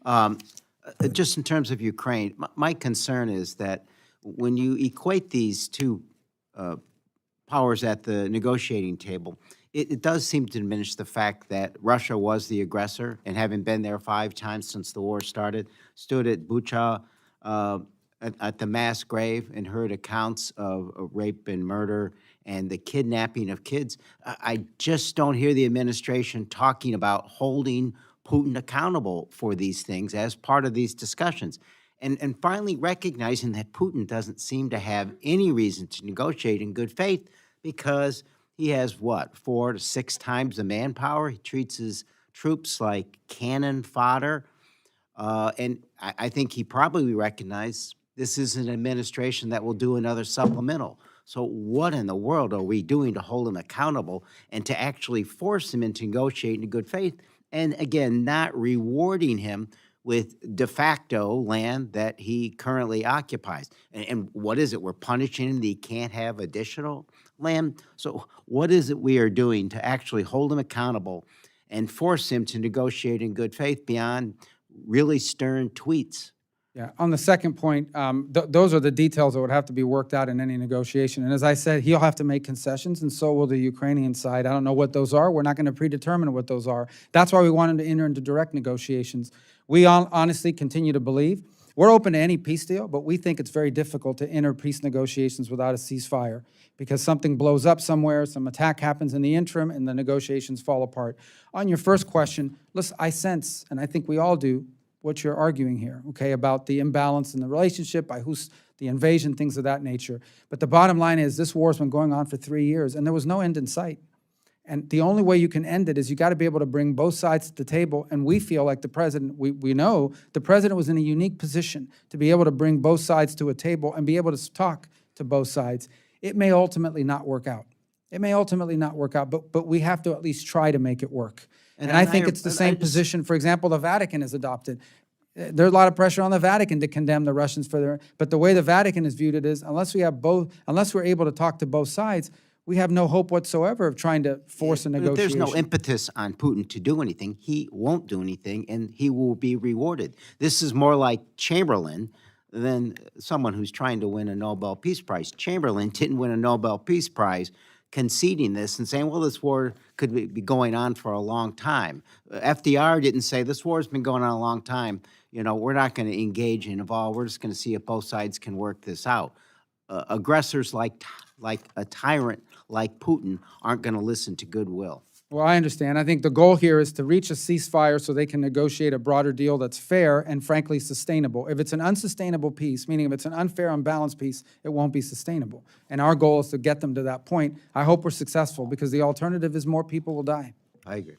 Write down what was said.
Um, just in terms of Ukraine, my concern is that when you equate these two uh, powers at the negotiating table, it does seem to diminish the fact that Russia was the aggressor and having been there 5 times since the war started, stood at Bucha uh, at the mass grave and heard accounts of rape and murder and the kidnapping of kids. I just don't hear the administration talking about holding Putin accountable for these things as part of these discussions. And finally recognizing that Putin doesn't seem to have any reason to negotiate in good faith because he has what, 4 to 6 times the manpower. He treats his troops like cannon fodder. And I think he probably recognized this is an administration that will do another supplemental. So what in the world are we doing to hold him accountable and to actually force him into negotiating in good faith? And again, not rewarding him with de facto land that he currently occupies. And what is it? We're punishing him that he can't have additional land? So what is it we are doing to actually hold him accountable and force him to negotiate in good faith beyond really stern tweets? Yeah, on the second point, those are the details that would have to be worked out in any negotiation. And as I said, he'll have to make concessions, and so will the Ukrainian side. I don't know what those are. We're not going to predetermine what those are. That's why we want him to enter into direct negotiations. We honestly continue to believe we're open to any peace deal, but we think it's very difficult to enter peace negotiations without a ceasefire because something blows up somewhere, some attack happens in the interim, and the negotiations fall apart. On your first question, listen, I sense, and I think we all do, what you're arguing here, okay, about the imbalance in the relationship, by who's the invasion, things of that nature. But the bottom line is this war's been going on for 3 years, and there was no end in sight. And the only way you can end it is you got to be able to bring both sides to the table. And we feel like the president, we know the president was in a unique position to be able to bring both sides to a table and be able to talk to both sides. It may ultimately not work out. It may ultimately not work out, but we have to at least try to make it work. And I think it's the same position, for example, the Vatican has adopted. There's a lot of pressure on the Vatican to condemn the Russians for their, but the way the Vatican has viewed it is unless we're able to talk to both sides, we have no hope whatsoever of trying to force a negotiation. There's no impetus on Putin to do anything. He won't do anything, and he will be rewarded. This is more like Chamberlain than someone who's trying to win a Nobel Peace Prize. Chamberlain didn't win a Nobel Peace Prize conceding this and saying, well, this war could be going on for a long time. FDR didn't say, this war's been going on a long time. You know, we're not going to engage and involve. We're just going to see if both sides can work this out. Aggressors like a tyrant like Putin aren't going to listen to goodwill. Well, I understand. I think the goal here is to reach a ceasefire so they can negotiate a broader deal that's fair and, frankly, sustainable. If it's an unsustainable peace, meaning if it's an unfair, unbalanced peace, it won't be sustainable. And our goal is to get them to that point. I hope we're successful because the alternative is more people will die. I agree.